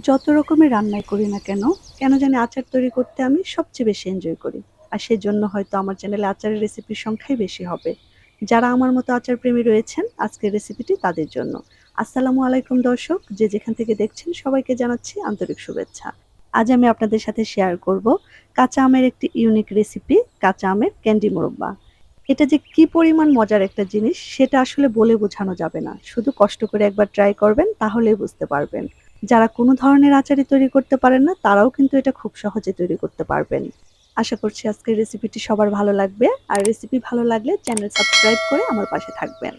যত রকমের রান্নাই করি না কেন, কেন জানি আচার তৈরি করতে আমি সবচেয়ে বেশি এনজয় করি। আর সেজন্য হয়তো আমার চ্যানেলে আচারের রেসিপির সংখ্যাই বেশি হবে। যারা আমার মতো আচার প্রেমী রয়েছেন, আজকের রেসিপিটি তাদের জন্য। আসসালামু আলাইকুম দর্শক, যে যেখান থেকে দেখছেন সবাইকে জানাচ্ছি আন্তরিক শুভেচ্ছা। আজ আমি আপনাদের সাথে শেয়ার করব কাঁচা আমের একটি ইউনিক রেসিপি, কাঁচা আমের ক্যান্ডি মোরব্বা। এটা যে কি পরিমাণ মজার একটা জিনিস সেটা আসলে বলে বোঝানো যাবে না। শুধু কষ্ট করে একবার ট্রাই করবেন তাহলেই বুঝতে পারবেন। যারা কোনো ধরনের আচারই তৈরি করতে পারেন না তারাও কিন্তু এটা খুব সহজে তৈরি করতে পারবেন। আশা করছি আজকের রেসিপিটি সবার ভালো লাগবে, আর রেসিপি ভালো লাগলে চ্যানেল সাবস্ক্রাইব করে আমার পাশে থাকবেন।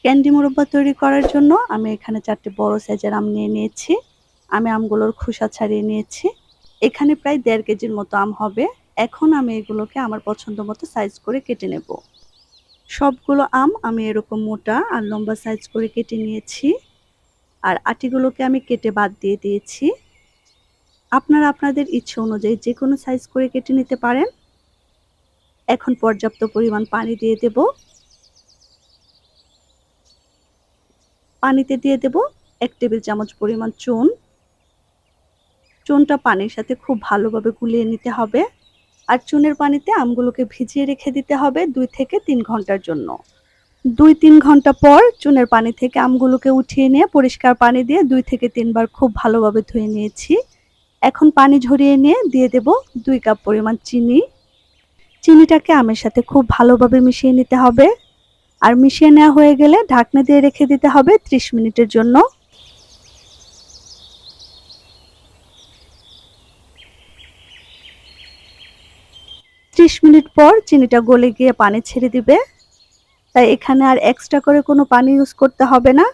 ক্যান্ডি মোরব্বা তৈরি করার জন্য আমি এখানে 4টি বড় সাইজের আম নিয়ে নিয়েছি। আমি আমগুলোর খোসা ছাড়িয়ে নিয়েছি। এখানে প্রায় 1.5 কেজির মতো আম হবে। এখন আমি এগুলোকে আমার পছন্দ মতো সাইজ করে কেটে নেব। সবগুলো আম আমি এরকম মোটা আর লম্বা সাইজ করে কেটে নিয়েছি, আর আটিগুলোকে আমি কেটে বাদ দিয়ে দিয়েছি। আপনারা আপনাদের ইচ্ছে অনুযায়ী যে কোনো সাইজ করে কেটে নিতে পারেন। এখন পর্যাপ্ত পরিমাণ পানি দিয়ে দেব। পানিতে দিয়ে দেব 1 টেবিল চামচ পরিমাণ চুন। চুনটা পানির সাথে খুব ভালোভাবে গুলিয়ে নিতে হবে। আর চুনের পানিতে আমগুলোকে ভিজিয়ে রেখে দিতে হবে 2 থেকে 3 ঘন্টার জন্য। 2-3 ঘন্টা পর চুনের পানি থেকে আমগুলোকে উঠিয়ে নিয়ে পরিষ্কার পানি দিয়ে 2 থেকে 3 বার খুব ভালোভাবে ধুয়ে নিয়েছি। এখন পানি ঝরিয়ে নিয়ে দিয়ে দেব 2 কাপ পরিমাণ চিনি। চিনিটাকে আমের সাথে খুব ভালোভাবে মিশিয়ে নিতে হবে। আর মিশিয়ে নেওয়া হয়ে গেলে ঢাকনা দিয়ে রেখে দিতে হবে 30 মিনিটের জন্য। 30 মিনিট পর চিনিটা গলে গিয়ে পানি ছেড়ে দিবে। তাই এখানে আর এক্সট্রা করে কোনো পানি ইউজ করতে হবে না।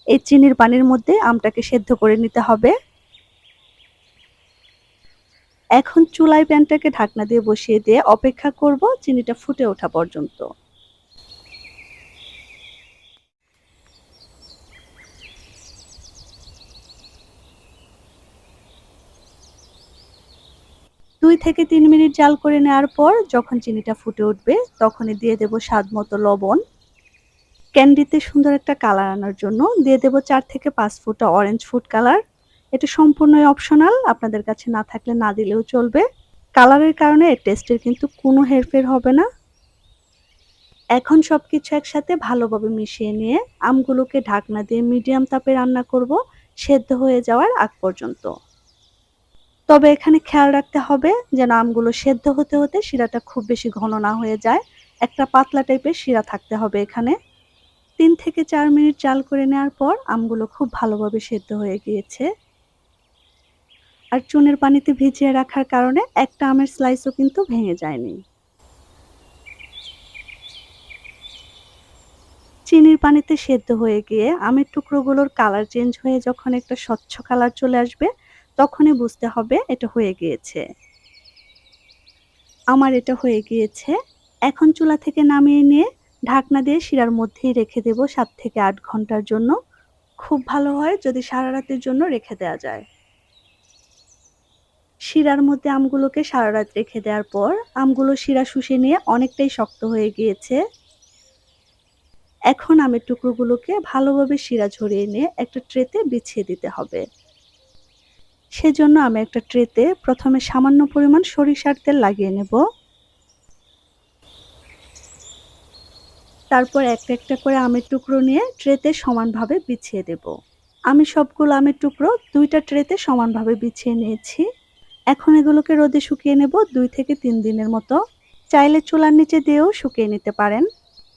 এই চিনির পানির মধ্যে আমটাকে সেদ্ধ করে নিতে হবে। এখন চুলায় প্যানটাকে ঢাকনা দিয়ে বসিয়ে দিয়ে অপেক্ষা করব চিনিটা ফুটে ওঠা পর্যন্ত। দুই থেকে 3 মিনিট জাল করে নেওয়ার পর যখন চিনিটা ফুটে উঠবে তখনই দিয়ে দেব স্বাদ মতো লবণ। ক্যান্ডিতে সুন্দর একটা কালার আনার জন্য দিয়ে দেব 4 থেকে 5 ফোঁটা অরেঞ্জ ফুড কালার। এটা সম্পূর্ণই অপশনাল, আপনাদের কাছে না থাকলে না দিলেও চলবে। কালারের কারণে এর টেস্টের কিন্তু কোনো হেরফের হবে না। এখন সবকিছু একসাথে ভালোভাবে মিশিয়ে নিয়ে আমগুলোকে ঢাকনা দিয়ে মিডিয়াম তাপে রান্না করব সেদ্ধ হয়ে যাওয়ার আগ পর্যন্ত। তবে এখানে খেয়াল রাখতে হবে যেন আমগুলো সেদ্ধ হতে হতে শিরাটা খুব বেশি ঘন না হয়ে যায়। একটা পাতলা টাইপের শিরা থাকতে হবে এখানে। 3 থেকে 4 মিনিট জাল করে নেওয়ার পর আমগুলো খুব ভালোভাবে সেদ্ধ হয়ে গিয়েছে। আর চুনের পানিতে ভিজিয়ে রাখার কারণে একটা আমের স্লাইসও কিন্তু ভেঙে যায়নি। চিনির পানিতে সেদ্ধ হয়ে গিয়ে আমের টুকরোগুলোর কালার চেঞ্জ হয়ে যখন একটা স্বচ্ছ কালার চলে আসবে তখনই বুঝতে হবে এটা হয়ে গিয়েছে। আমার এটা হয়ে গিয়েছে। এখন চুলা থেকে নামিয়ে নিয়ে ঢাকনা দিয়ে শিরার মধ্যেই রেখে দেব 7 থেকে 8 ঘন্টার জন্য। খুব ভালো হয় যদি সারা রাতের জন্য রেখে দেওয়া যায়। শিরার মধ্যে আমগুলোকে সারা রাত রেখে দেওয়ার পর আমগুলো শিরা শুষে নিয়ে অনেকটাই শক্ত হয়ে গিয়েছে। এখন আমের টুকরোগুলোকে ভালোভাবে শিরা ঝরিয়ে নিয়ে একটা ট্রেতে বিছিয়ে দিতে হবে। সেজন্য আমি একটা ট্রেতে প্রথমে সামান্য পরিমাণ সরিষার তেল লাগিয়ে নেব। তারপর একটা একটা করে আমের টুকরো নিয়ে ট্রেতে সমানভাবে বিছিয়ে দেব। আমি সবগুলো আমের টুকরো 2টা ট্রেতে সমানভাবে বিছিয়ে নিয়েছি। এখন এগুলোকে রোদে শুকিয়ে নেব 2 থেকে 3 দিনের মতো। চাইলে চুলার নিচে দিয়েও শুকিয়ে নিতে পারেন।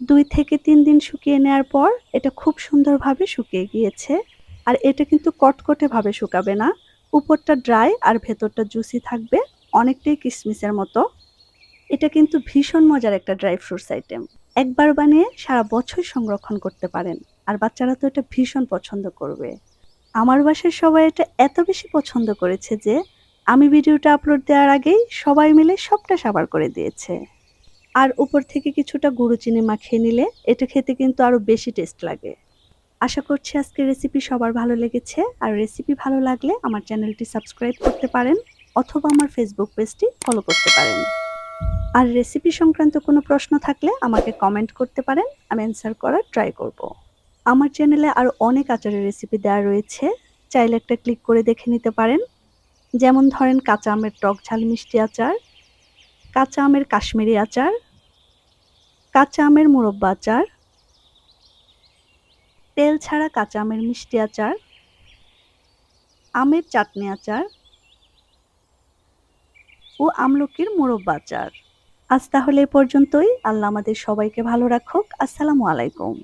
2 থেকে 3 দিন শুকিয়ে নেওয়ার পর এটা খুব সুন্দরভাবে শুকিয়ে গিয়েছে। আর এটা কিন্তু কটকটে ভাবে শুকাবে না। উপরটা ড্রাই আর ভেতরটা জুসি থাকবে, অনেকটাই কিশমিশের মতো। এটা কিন্তু ভীষণ মজার একটা ড্রাই ফ্রুটস আইটেম। একবার বানিয়ে সারা বছর সংরক্ষণ করতে পারেন। আর বাচ্চারা তো এটা ভীষণ পছন্দ করবে। আমার বাসার সবাই এটা এত বেশি পছন্দ করেছে যে আমি ভিডিওটা আপলোড দেওয়ার আগেই সবাই মিলে সবটা সাবার করে দিয়েছে। আর উপর থেকে কিছুটা গুঁড়ো চিনি মাখিয়ে নিলে এটা খেতে কিন্তু আরো বেশি টেস্ট লাগে। আশা করছি আজকের রেসিপি সবার ভালো লেগেছে। আর রেসিপি ভালো লাগলে আমার চ্যানেলটি সাবস্ক্রাইব করতে পারেন অথবা আমার ফেসবুক পেজটি ফলো করতে পারেন। আর রেসিপি সংক্রান্ত কোনো প্রশ্ন থাকলে আমাকে কমেন্ট করতে পারেন, আমি অ্যান্সার করার ট্রাই করব। আমার চ্যানেলে আরো অনেক আচারের রেসিপি দেওয়া রয়েছে, চাইলে একটা ক্লিক করে দেখে নিতে পারেন। যেমন ধরেন কাঁচা আমের টক ঝাল মিষ্টি আচার, কাঁচা আমের কাশ্মীরি আচার, কাঁচা আমের মুরব্বা আচার, তেল ছাড়া কাঁচা আমের মিষ্টি আচার, আমের চাটনি আচার ও আমলকির মুরব্বা আচার। আজ তাহলে এ পর্যন্তই। আল্লাহ আমাদের সবাইকে ভালো রাখুক। আসসালামু আলাইকুম।